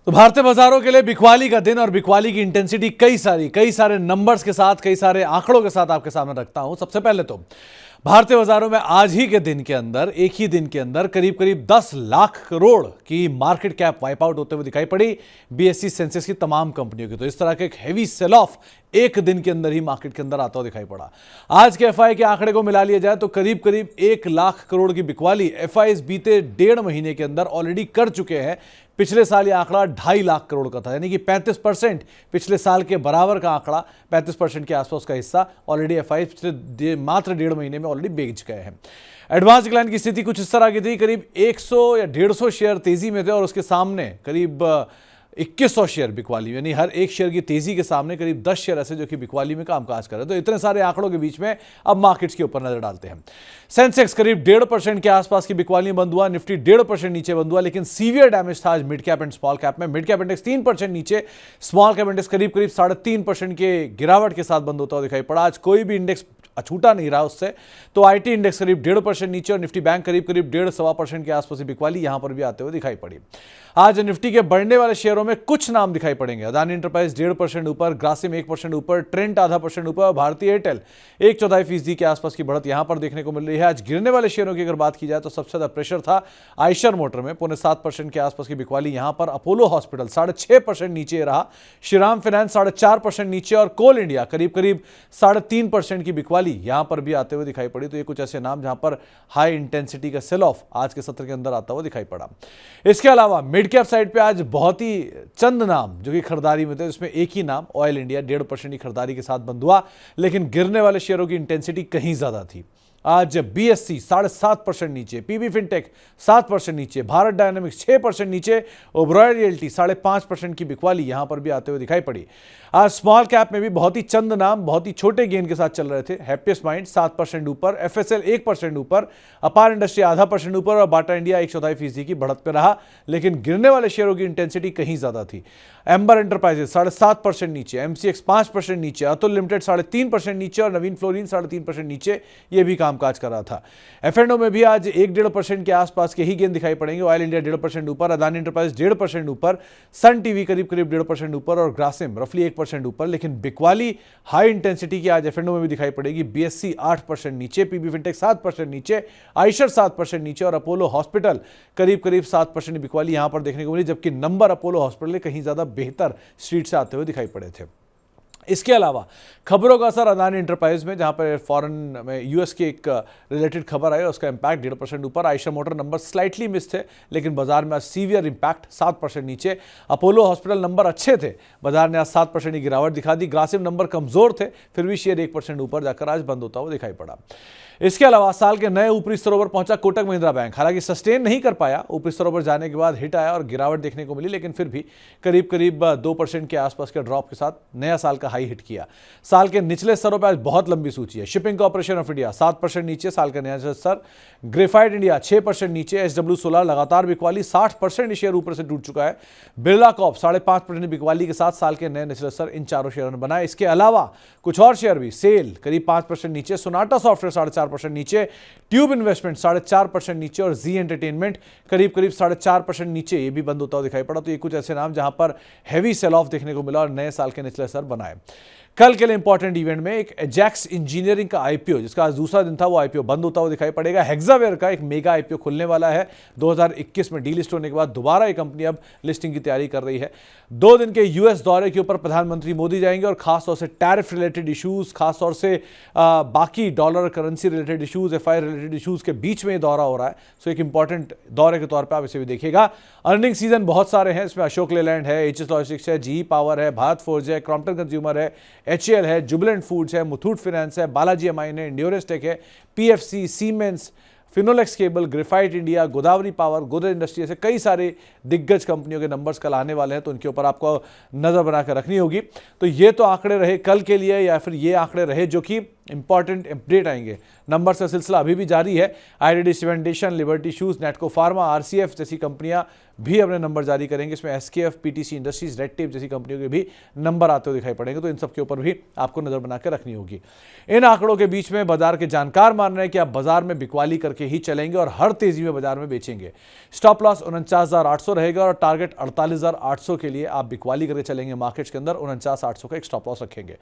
तो भारतीय बाजारों के लिए बिकवाली का दिन और बिकवाली की इंटेंसिटी कई सारे नंबर्स के साथ, कई सारे आंकड़ों के साथ आपके सामने रखता हूं। सबसे पहले तो भारतीय बाजारों में आज ही के दिन के अंदर, एक ही दिन के अंदर करीब करीब 10 लाख करोड़ की मार्केट कैप वाइप आउट होते हुए दिखाई पड़ी बीएसई सेंसेक्स की तमाम कंपनियों की। तो इस तरह का एक हैवी सेल ऑफ एक दिन के अंदर ही मार्केट के अंदर आता हुआ दिखाई पड़ा। आज के एफआई के आंकड़े को मिला लिया जाए तो करीब करीब 1 लाख करोड़ की बिकवाली एफआई बीते 1.5 महीने के अंदर ऑलरेडी कर चुके हैं। पिछले साल यह आंकड़ा 2.5 लाख करोड़ का था, यानी कि 35% पिछले साल के बराबर का आंकड़ा, 35% के आसपास का हिस्सा ऑलरेडी एफआई पिछले मात्र 1.5 महीने में ऑलरेडी बेच गए हैं। एडवांस डिक्लाइन की स्थिति कुछ इस तरह की थी, करीब 100 या 150 शेयर तेजी में थे और उसके सामने करीब 2100 शेयर बिकवाली, यानी हर एक शेयर की तेजी के सामने करीब 10 शेयर ऐसे जो कि बिकवाली में कामकाज कर रहे हैं। तो इतने सारे आंकड़ों के बीच में अब मार्केट्स के ऊपर नजर डालते हैं। सेंसेक्स करीब 1.5% के आसपास की बिकवाली में बंद हुआ, निफ्टी 1.5% नीचे बंद हुआ, लेकिन सीवियर डैमेज था आज mid cap and small cap में। मिड कैप इंडेक्स 3% नीचे, स्मॉल कैप इंडेक्स करीब 3.5% के गिरावट के साथ बंद होता हुआ दिखाई पड़ा। आज कोई भी इंडेक्स छूटा नहीं रहा उससे। तो आईटी इंडेक्स करीब 1.5% नीचे और निफ्टी बैंक करीब 1.5-1.25% के आसपास बिकवाली यहां पर भी आते हुए दिखाई पड़ी। आज निफ्टी के बढ़ने वाले शेयरों में कुछ नाम दिखाई पड़ेंगे। अदानी एंटरप्राइज 1.5% ऊपर, ग्रासिम 1% ऊपर, ट्रेंट 0.5% ऊपर, भारतीय एयरटेल 1/4% के आसपास की बढ़त यहां पर देखने को मिल रही है। आज गिरने वाले शेयरों की अगर बात की जाए तो सबसे ज्यादा प्रेशर था आयशर मोटर में, 0.7% के आसपास की बिकवाली यहां पर। अपोलो हॉस्पिटल 6.5% नीचे रहा, श्रीराम फाइनेंस 4.5% नीचे और कोल इंडिया करीब 3.5% की बिकवाली यहां पर भी आते हुए दिखाई पड़ी। तो ये कुछ ऐसे नाम जहां पर हाई इंटेंसिटी का सेल ऑफ आज के सत्र के अंदर आता हुआ दिखाई पड़ा। इसके अलावा मिड कैप साइड पे आज बहुत ही चंद नाम जो कि खरीदारी में थे, उसमें एक ही नाम ऑयल इंडिया 1.5% की खरीदारी के साथ बंद हुआ, लेकिन गिरने वाले शेयरों की इंटेंसिटी कहीं ज्यादा थी। आज बीएससी 7.5% नीचे, पीबी फिनटेक 7% नीचे, भारत डायनामिक्स 6% नीचे, ओबरॉय रियल्टी 5.5% की बिकवाली यहां पर भी आते हुए दिखाई पड़ी। आज स्मॉल कैप में भी बहुत ही चंद नाम बहुत ही छोटे गेन के साथ चल रहे थे। हैप्पीएस्ट माइंड 7% ऊपर, एफएसएल 1% ऊपर, अपार इंडस्ट्री 0.5% ऊपर और बाटा इंडिया 1/4% की बढ़त पे रहा, लेकिन गिरने वाले शेयरों की इंटेंसिटी कहीं ज्यादा थी। एम्बर एंटरप्राइजेस 7.5% नीचे, एमसीएक्स 5% नीचे, अतुल लिमिटेड 3.5% नीचे और नवीन फ्लोरिन 3.5% नीचे, यह भी कामकाज कर रहा था। एफएनओ में भी आज 1-1.5% के आसपास के ही गेन दिखाई पड़ेंगे। ऑयल इंडिया 1.5% ऊपर, अदानी एंटरप्राइज 1.5% ऊपर, सन टीवी करीब 1.5% ऊपर और ग्रासिम रफली 1% ऊपर। लेकिन बिकवाली हाई इंटेंसिटी की आज एफएनओ में भी दिखाई पड़ेगी। बीएससी 8% नीचे, पीबी फिनटेक 7% नीचे, आयशर 7% नीचे और अपोलो हॉस्पिटल करीब 7% बिकवाली यहां पर देखने को मिली, जबकि नंबर अपोलो हॉस्पिटल के कहीं ज्यादा बेहतर स्ट्रीट से आते हुए दिखाई पड़े थे। इसके अलावा खबरों का असर अदानी एंटरप्राइज में, जहां पर फॉरेन में यूएस की एक रिलेटेड खबर आई और उसका इंपैक्ट 1.5% ऊपर। Eicher motor number slightly miss थे, लेकिन बाजार में आज सीवियर इंपैक्ट 7% नीचे। अपोलो हॉस्पिटल नंबर अच्छे थे, बाजार ने आज 7% की गिरावट दिखा दी। ग्रासिम नंबर कमजोर थे, फिर भी शेयर 1% ऊपर जाकर आज बंद होता हुआ दिखाई पड़ा। इसके अलावा साल के नए ऊपरी स्तरों पर पहुंचा कोटक महिंद्रा बैंक, हालांकि सस्टेन नहीं कर पाया। ऊपरी स्तरों पर जाने के बाद हिट आया और गिरावट देखने को मिली, लेकिन फिर भी करीब 2% के आसपास के ड्रॉप के साथ नया साल का हाई हिट किया। साल के निचले स्तरों पर आज बहुत लंबी सूची है। शिपिंग कॉर्पोरेशन ऑफ इंडिया 7% नीचे, साल का नया स्तर। ग्रेफाइट इंडिया 6% नीचे, एसडब्ल्यू सोलर लगातार बिकवाली 60% शेयर ऊपर से टूट चुका है। बिरला कॉर्प 5.5% बिकवाली के साथ साल के नए निचले स्तर इन चारों शेयरों ने बनाए। इसके अलावा कुछ और शेयर भी, सेल करीब 5% नीचे, सोनाटा सॉफ्टवेयर 4.5% नीचे, ट्यूब इन्वेस्टमेंट 4.5% नीचे और जी एंटरटेनमेंट करीब 4.5% नीचे, ये भी बंद होता हुआ दिखाई पड़ा। तो ये कुछ ऐसे नाम जहां पर हैवी सेल ऑफ देखने को मिला और नए साल के निचले स्तर बनाए। कल के लिए इंपॉर्टेंट इवेंट में एक एजैक्स इंजीनियरिंग का आईपीओ, जिसका आज दूसरा दिन था, वो आईपीओ बंद होता हुआ दिखाई पड़ेगा। हेक्सावेयर का एक मेगा आईपीओ खुलने वाला है। 2021 में डीलिस्ट होने के बाद दोबारा ये कंपनी अब लिस्टिंग की तैयारी कर रही है। 2 दिन के यूएस दौरे के ऊपर प्रधानमंत्री मोदी जाएंगे और खासतौर से टैरिफ रिलेटेड इश्यूज, खासतौर से बाकी dollar currency related issues, FI related issues के बीच में ये दौरा हो रहा है। सो एक इंपॉर्टेंट दौरे के तौर पर आप इसे भी देखिएगा। अर्निंग सीजन बहुत सारे हैं, इसमें अशोक लेलैंड है, एचएस लॉजिस्टिक्स है, जीई पावर है, भारत फोर्ज है, क्रॉम्पटन कंज्यूमर है, एचएएल है, जुबिलेंट फूड्स है, मुथूट फाइनेंस है, बालाजी अमाइन है, इंड्योरेंस टेक है, PFC, siemens, Finolex cable, graphite India, Godavari power, Godrej industry, ऐसे कई सारे दिग्गज कंपनियों के नंबर्स कल आने वाले हैं, तो उनके ऊपर आपको नजर बनाकर रखनी होगी। तो ये तो आंकड़े रहे कल के लिए, या फिर ये आंकड़े रहे जो कि इंपॉर्टेंट अपडेट आएंगे। नंबर का सिलसिला अभी भी जारी है। IID cementation, liberty shoes, नेटको pharma, RCF जैसी कंपनियां भी अपने नंबर जारी करेंगे। इसमें SKF, PTC industries, red tape जैसी कंपनियों के भी नंबर आते हुए दिखाई पड़ेंगे, तो इन सब के ऊपर भी आपको नजर बना के रखनी होगी। इन आंकड़ों के बीच में बाजार के जानकार मान रहे हैं कि आप बाजार में बिकवाली करके ही चलेंगे और हर तेजी में बाजार में बेचेंगे। स्टॉप लॉस 49,800 रहेगा और टारगेट 48,800 के लिए आप बिकवाली करके चलेंगे। मार्केट्स के अंदर 49,800 का एक स्टॉप लॉस रखेंगे।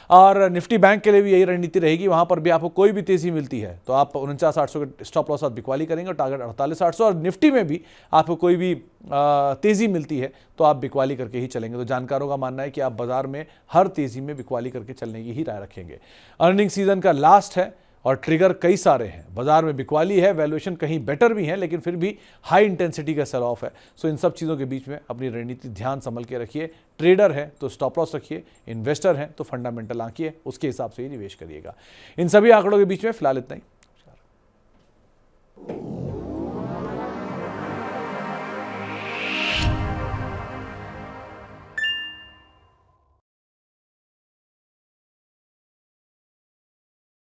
और निफ्टी बैंक के लिए भी यही रणनीति रहेगी। वहां पर भी आपको कोई भी तेजी मिलती है तो आप 49,800 के स्टॉप लॉस साथ बिकवाली करेंगे और टारगेट 48,800। और निफ्टी में भी आपको कोई भी तेजी मिलती है तो आप बिकवाली करके ही चलेंगे। तो जानकारों का मानना है कि आप बाजार में हर तेजी में बिकवाली करके चलने की ही राय रखेंगे। अर्निंग सीजन का लास्ट है और ट्रिगर कई सारे हैं। बाजार में बिकवाली है, वैल्यूएशन कहीं बेटर भी है, लेकिन फिर भी हाई इंटेंसिटी का सेल ऑफ है। सो इन सब चीज़ों के बीच में अपनी रणनीति ध्यान संभल के रखिए। ट्रेडर है तो स्टॉप लॉस रखिए, इन्वेस्टर है तो फंडामेंटल आंकिए, उसके हिसाब से ही निवेश करिएगा। इन सभी आंकड़ों के बीच में फिलहाल इतना ही।